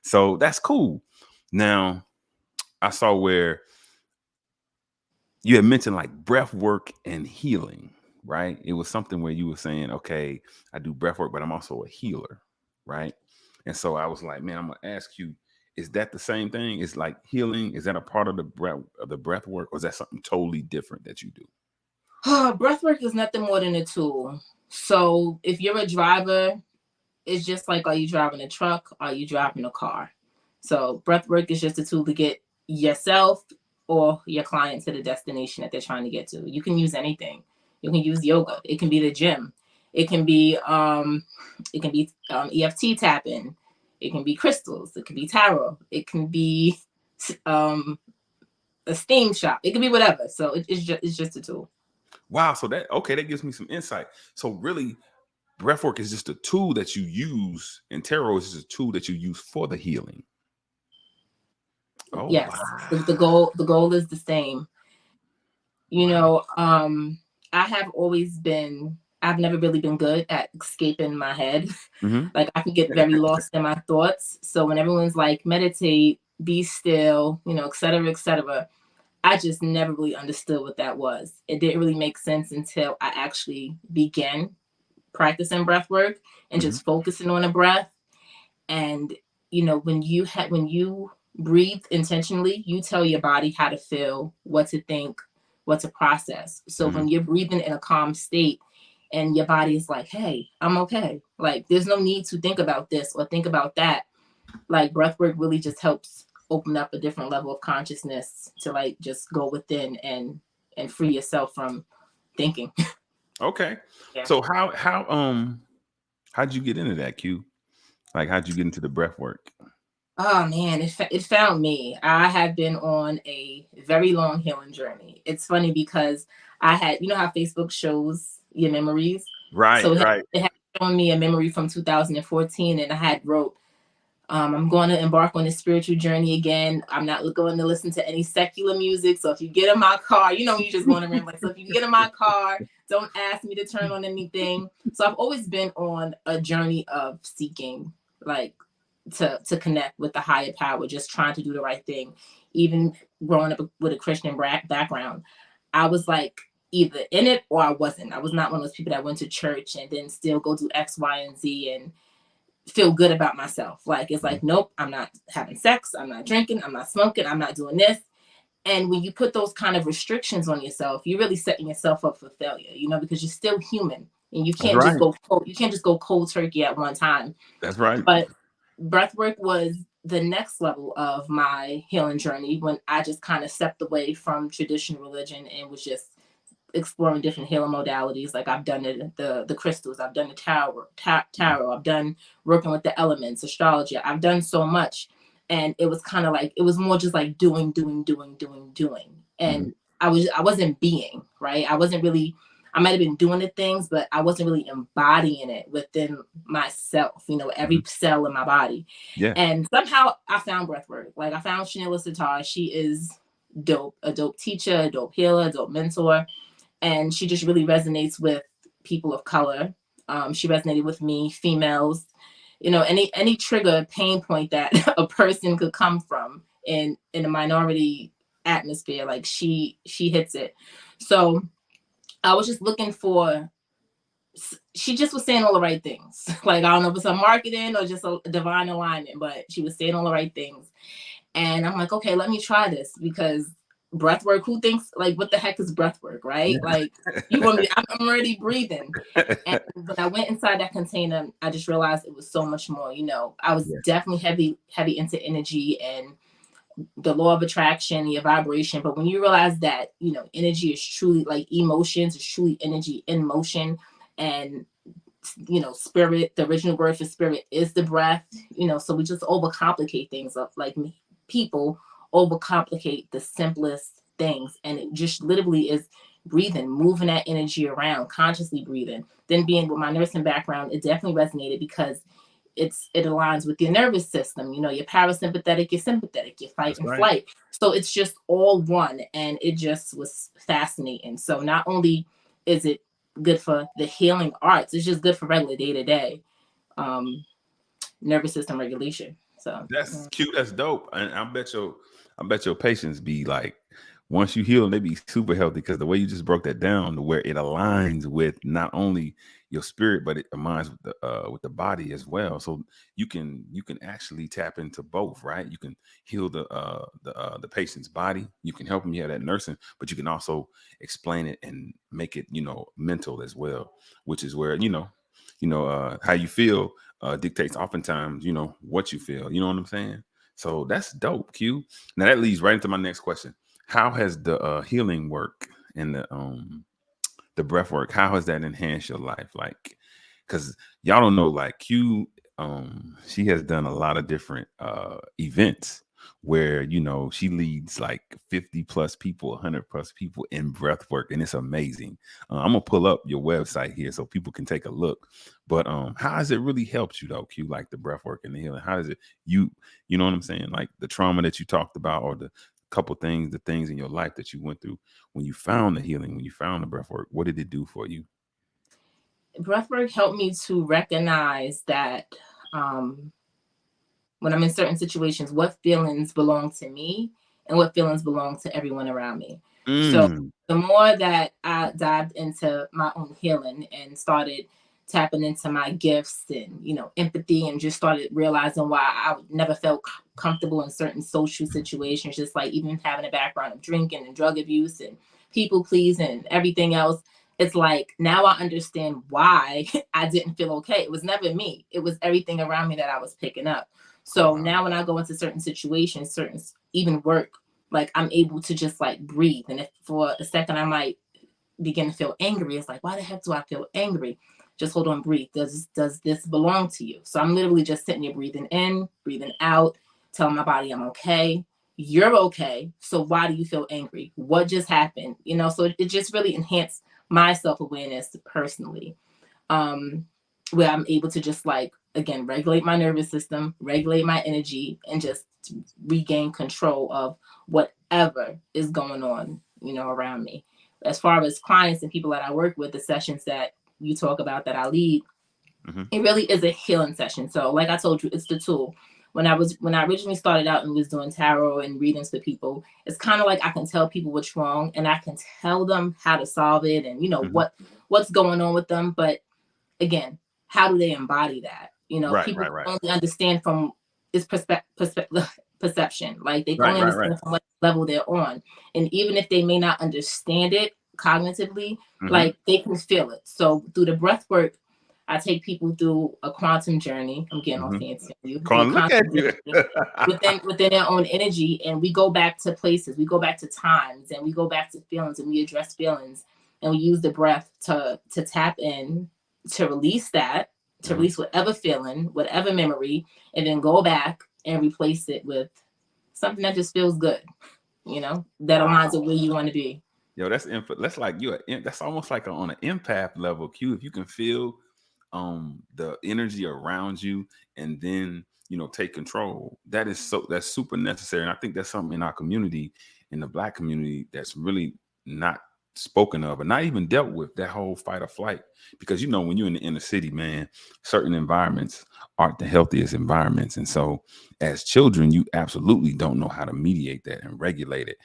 So that's cool. Now, I saw where you had mentioned like breath work and healing, right? It was something where you were saying, okay, I do breath work, but I'm also a healer, right? And so I was like, man, I'm gonna ask you, is that the same thing? Is like healing? Is that a part of the breath work, or is that something totally different that you do? Breath work is nothing more than a tool. So if you're a driver, it's just like, are you driving a truck? Are you driving a car? So breath work is just a tool to get yourself or your client to the destination that they're trying to get to. You can use anything. You can use yoga. It can be the gym. It can be EFT tapping. It can be crystals. It can be tarot. It can be um, a steam shop. It can be whatever. So it's just a tool. Wow. So that gives me some insight. So really, breath work is just a tool that you use, and tarot is just a tool that you use for the healing. Oh Yes, the wow. goal is the same. You Wow. know, I have always been. I've never really been good at escaping my head. Hmm. Like I can get very lost in my thoughts. So when everyone's like meditate, be still, et cetera, et cetera, I just never really understood what that was. It didn't really make sense until I actually began practicing breath work and Hmm. just focusing on the breath. And when you breathe intentionally, you tell your body how to feel, what to think, what to process. So Hmm. when you're breathing in a calm state and your body is like, hey, I'm okay, like there's no need to think about this or think about that. Like breath work really just helps open up a different level of consciousness to like just go within and free yourself from thinking. Okay. Yeah. So how'd you get into that, Q? Like how'd you get into the breath work? Oh man, it found me. I have been on a very long healing journey. It's funny because I had, how Facebook shows your memories. Right, So right. it had shown me a memory from 2014, and I had wrote, I'm going to embark on this spiritual journey again. I'm not going to listen to any secular music. So if you get in my car, you just going to rambling. So if you get in my car, don't ask me to turn on anything. So I've always been on a journey of seeking, like to connect with the higher power, just trying to do the right thing. Even growing up with a Christian background, I was like either in it or I wasn't. I was not one of those people that went to church and then still go do X, Y, and Z and feel good about myself. Like it's Mhm. like, nope, I'm not having sex, I'm not drinking, I'm not smoking, I'm not doing this. And when you put those kind of restrictions on yourself, you're really setting yourself up for failure, because you're still human and you That's can't just right. go cold, you can't just go cold turkey at one time. That's right. But breathwork was the next level of my healing journey when I just kind of stepped away from traditional religion and was just exploring different healing modalities. Like I've done the crystals, I've done the tarot, I've done working with the elements, astrology. I've done so much, and it was kind of like it was more just like doing, doing, doing, doing, doing, Mhm. and I wasn't being right. I wasn't really. I might have been doing the things, but I wasn't really embodying it within myself. Mhm. Every cell in my body, Yeah. and somehow I found breathwork. Like I found Chanel Sitar. She is dope, a dope teacher, a dope healer, a dope mentor, and she just really resonates with people of color. She resonated with me, females. Any trigger pain point that a person could come from in a minority atmosphere, like she hits it. So I was just looking for. She just was saying all the right things. Like I don't know if it's a marketing or just a divine alignment, but she was saying all the right things. And I'm like, okay, let me try this because breath work, who thinks like what the heck is breath work, right? Like you want me I'm already breathing. And when I went inside that container, I just realized it was so much more. I was Yeah. definitely heavy into energy and the law of attraction, your vibration. But when you realize that, energy is truly like emotions, is truly energy in motion. And spirit, the original word for spirit is the breath. So we just overcomplicate things of like people overcomplicate the simplest things, and it just literally is breathing, moving that energy around, consciously breathing. Then being with my nursing background, it definitely resonated because it aligns with your nervous system, your parasympathetic, your sympathetic, your fight That's and right. flight. So it's just all one, and it just was fascinating. So not only is it good for the healing arts, it's just good for regular day to day nervous system regulation. So That's cute. That's dope. And I bet your patients be like, once you heal them, they be super healthy because the way you just broke that down to where it aligns with not only your spirit, but it aligns with the body as well. So you can actually tap into both, right? You can heal the patient's body. You can help them. You have that nursing, but you can also explain it and make it mental as well, which is where how you feel dictates oftentimes, what you feel. You know what I'm saying? So that's dope, Q. Now that leads right into my next question. How has the healing work and the breath work, how has that enhanced your life? Like, because y'all don't know, like Q, she has done a lot of different events where she leads like 50 plus people, 100 plus people in breath work, and it's amazing. I'm gonna pull up your website here so people can take a look. But how has it really helped you though, Q? Like the breath work and the healing, how does it you know what I'm saying? Like the trauma that you talked about, or the things in your life that you went through when you found the healing, when you found the breath work, what did it do for you? breathwork helped me to recognize that um, when I'm in certain situations, what feelings belong to me and what feelings belong to everyone around me. So Mm, the more that I dived into my own healing and started tapping into my gifts and empathy, and just started realizing why I never felt comfortable in certain social situations, just like even having a background of drinking and drug abuse and people pleasing and everything else. It's like now I understand why I didn't feel okay. It was never me, it was everything around me that I was picking up. So wow. now when I go into certain situations, certain even work, like I'm able to just like breathe. And if for a second I might begin to feel angry, it's like, why the heck do I feel angry? Just hold on, breathe. Does this belong to you? So I'm literally just sitting here breathing in, breathing out, telling my body I'm okay. You're okay. So why do you feel angry? What just happened? So it just really enhanced my self-awareness personally, um, where I'm able to just like again regulate my nervous system, regulate my energy, and just regain control of whatever is going on, around me. As far as clients and people that I work with, the sessions that you talk about that I lead, Hmm. it really is a healing session. So, like I told you, it's the tool. When I originally started out and was doing tarot and readings for people, it's kind of like I can tell people what's wrong and I can tell them how to solve it and Hmm. what's going on with them. But again, how do they embody that? Right, People right, can right, only understand from its perception. Like they can right, only right, right. understand from what level they're on. And even if they may not understand it cognitively, Hmm. like they can feel it. So through the breath work, I take people through a quantum journey. I'm getting all Hmm. fancy. You do a Con, look at quantum you. journey within their own energy, and we go back to places, we go back to times, and we go back to feelings, and we address feelings, and we use the breath to tap in, to release that, to Hmm. release whatever feeling, whatever memory, and then go back and replace it with something that just feels good, that aligns with Wow. where you want to be. Yo, that's like that's almost like on an empath level, Q. If you can feel the energy around you and then take control, that's super necessary. And I think that's something in our community, in the Black community, that's really not spoken of and not even dealt with, that whole fight or flight. Because when you're in the inner city, man, certain environments aren't the healthiest environments. And so as children, you absolutely don't know how to mediate that and regulate it.